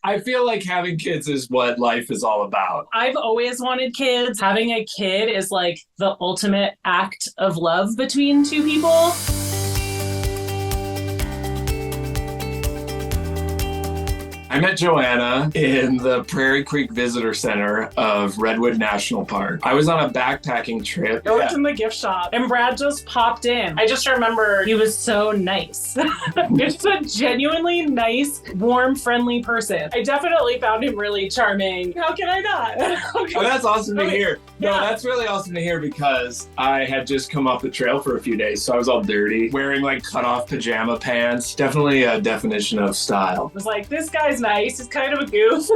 I feel like having kids is what life is all about. I've always wanted kids. Having a kid is like the ultimate act of love between two people. I met Joanna in the Prairie Creek Visitor Center of Redwood National Park. I was on a backpacking trip. I worked in the gift shop and Brad just popped in. I just remember he was so nice. Just a genuinely nice, warm, friendly person. I definitely found him really charming. How can I not? Oh, that's awesome to hear. No, Yeah. that's really awesome to hear because I had just come off the trail for a few days, so I was all dirty, wearing like cut-off pajama pants. Definitely a definition of style. I was like, this guy's nice. He's kind of a goof.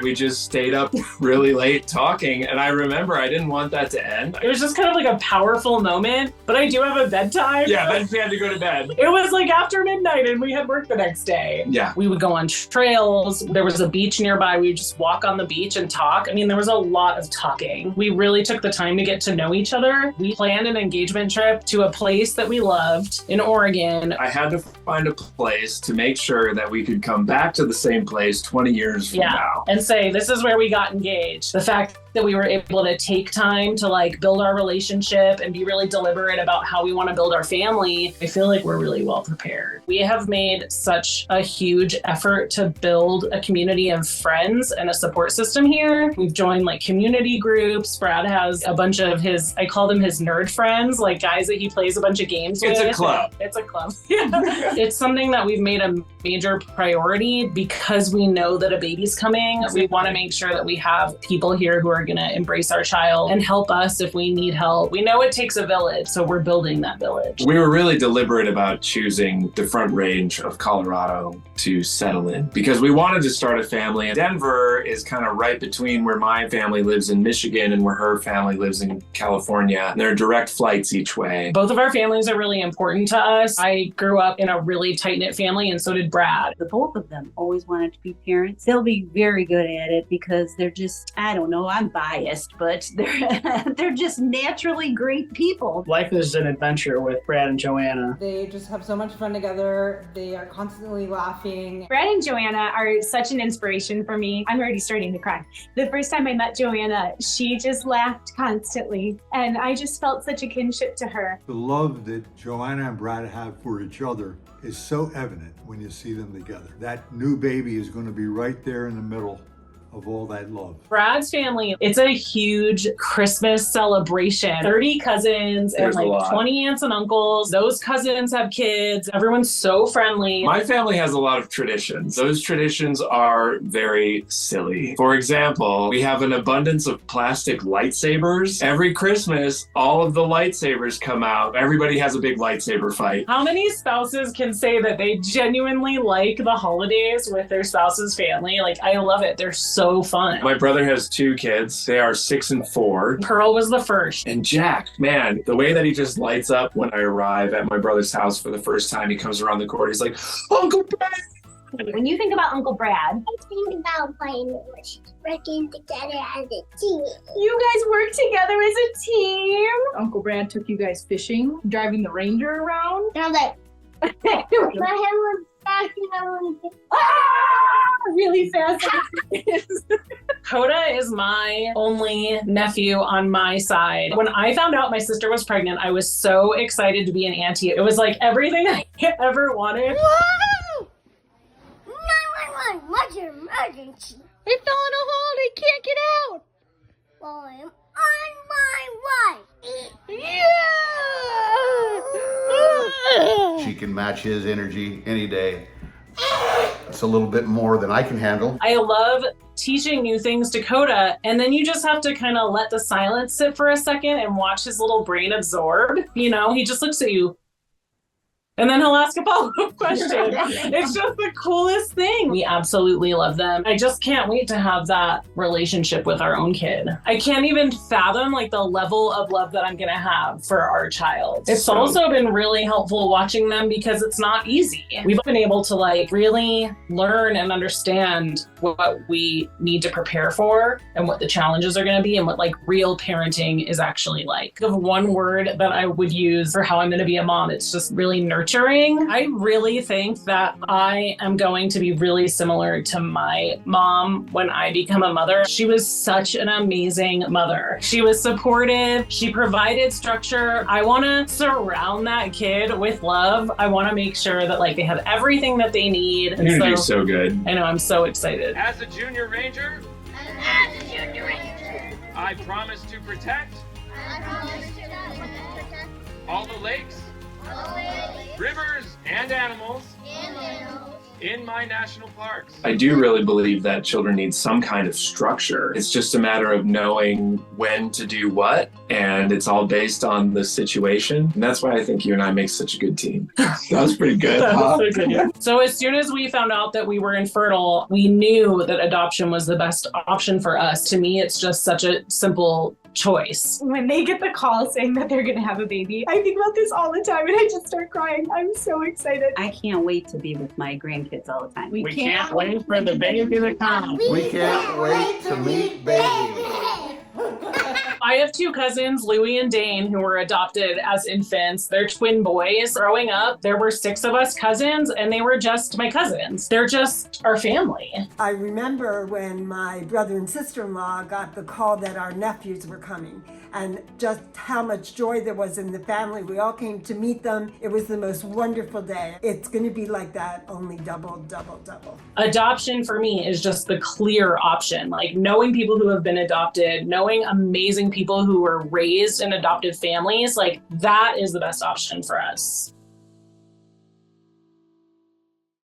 We just stayed up really late talking, and I remember I didn't want that to end. It was just kind of like a powerful moment, but I do have a bedtime. Yeah, then we had to go to bed. It was like after midnight and we had work the next day. Yeah. We would go on trails. There was a beach nearby. We would just walk on the beach and talk. I mean, there was a lot of talking. We really took the time to get to know each other. We planned an engagement trip to a place that we loved in Oregon. I had to find a place to make sure that we could come back to the same place 20 years from now. And say, this is where we got engaged. The fact that we were able to take time to like build our relationship and be really deliberate about how we want to build our family, I feel like we're really well prepared. We have made such a huge effort to build a community of friends and a support system here. We've joined like community groups. Brad has a bunch of his, I call them his nerd friends, like guys that he plays a bunch of games with. It's a club. It's a club. It's something that we've made a major priority because we know that a baby's coming. We want to make sure that we have people here who are going to embrace our child and help us if we need help. We know it takes a village, so we're building that village. We were really deliberate about choosing the Front Range of Colorado to settle in because we wanted to start a family. Denver is kind of right between where my family lives in Michigan and where her family lives in California. And there are direct flights each way. Both of our families are really important to us. I grew up in a really tight-knit family, and so did Brad. The both of them always wanted to be parents. They'll be very good at it because they're just, I don't know, I'm biased, but they're just naturally great people. Life is an adventure with Brad and Joanna. They just have so much fun together. They are constantly laughing. Brad and Joanna are such an inspiration for me. I'm already starting to cry. The first time I met Joanna, she just laughed constantly, and I just felt such a kinship to her. The love that Joanna and Brad have for each other is so evident when you see them together. That new baby is going to be right there in the middle of all that love. Brad's family, it's a huge Christmas celebration. 30 cousins There's and a like lot. 20 aunts and uncles. Those cousins have kids. Everyone's so friendly. My family has a lot of traditions. Those traditions are very silly. For example, we have an abundance of plastic lightsabers. Every Christmas, all of the lightsabers come out. Everybody has a big lightsaber fight. How many spouses can say that they genuinely like the holidays with their spouse's family? Like, I love it. They're so fun. My brother has 2 kids. They are 6 and 4. Pearl was the first. And Jack, man, the way that he just lights up when I arrive at my brother's house for the first time, he comes around the corner. He's like, Uncle Brad. When you think about Uncle Brad, I think about playing working together as a team. you guys work together as a team. Uncle Brad took you guys fishing, driving the Ranger around. And I'm like, my head was back and I want to Really fast. Coda is my only nephew on my side. When I found out my sister was pregnant, I was so excited to be an auntie. It was like everything I ever wanted. Whoa! 911, what's your emergency? They fell in a hole, they can't get out. Well, I'm on my way. She can match his energy any day. It's a little bit more than I can handle. I love teaching new things to Coda, and then you just have to kind of let the silence sit for a second and watch his little brain absorb. You know, he just looks at you. And then he'll ask a follow-up question. It's just the coolest thing. We absolutely love them. I just can't wait to have that relationship with our own kid. I can't even fathom like the level of love that I'm gonna have for our child. It's also been really helpful watching them because it's not easy. We've been able to like really learn and understand what we need to prepare for and what the challenges are gonna be and what like real parenting is actually like. Of one word that I would use for how I'm gonna be a mom, it's just really nurturing nurturing. I really think that I am going to be really similar to my mom when I become a mother. She was such an amazing mother. She was supportive. She provided structure. I want to surround that kid with love. I want to make sure that like they have everything that they need. You're gonna do so good. I know, I'm so excited. As a junior ranger, I promise to protect all the lakes, rivers, and animals in my national parks. I do really believe that children need some kind of structure. It's just a matter of knowing when to do what, and it's all based on the situation. And that's why I think you and I make such a good team. That was pretty good. Huh? So as soon as we found out that we were infertile, we knew that adoption was the best option for us. To me, it's just such a simple choice. When they get the call saying that they're going to have a baby, I think about this all the time and I just start crying. I'm so excited. I can't wait to be with my grandkids all the time. We can't wait for the baby to come. We can't wait to meet baby. I have two cousins, Louie and Dane, who were adopted as infants. They're twin boys. Growing up, there were 6 of us cousins, and they were just my cousins. They're just our family. I remember when my brother and sister-in-law got the call that our nephews were coming, and just how much joy there was in the family. We all came to meet them. It was the most wonderful day. It's going to be like that, only double, double, double. Adoption for me is just the clear option. Like knowing people who have been adopted, knowing amazing people who were raised in adopted families, like that is the best option for us.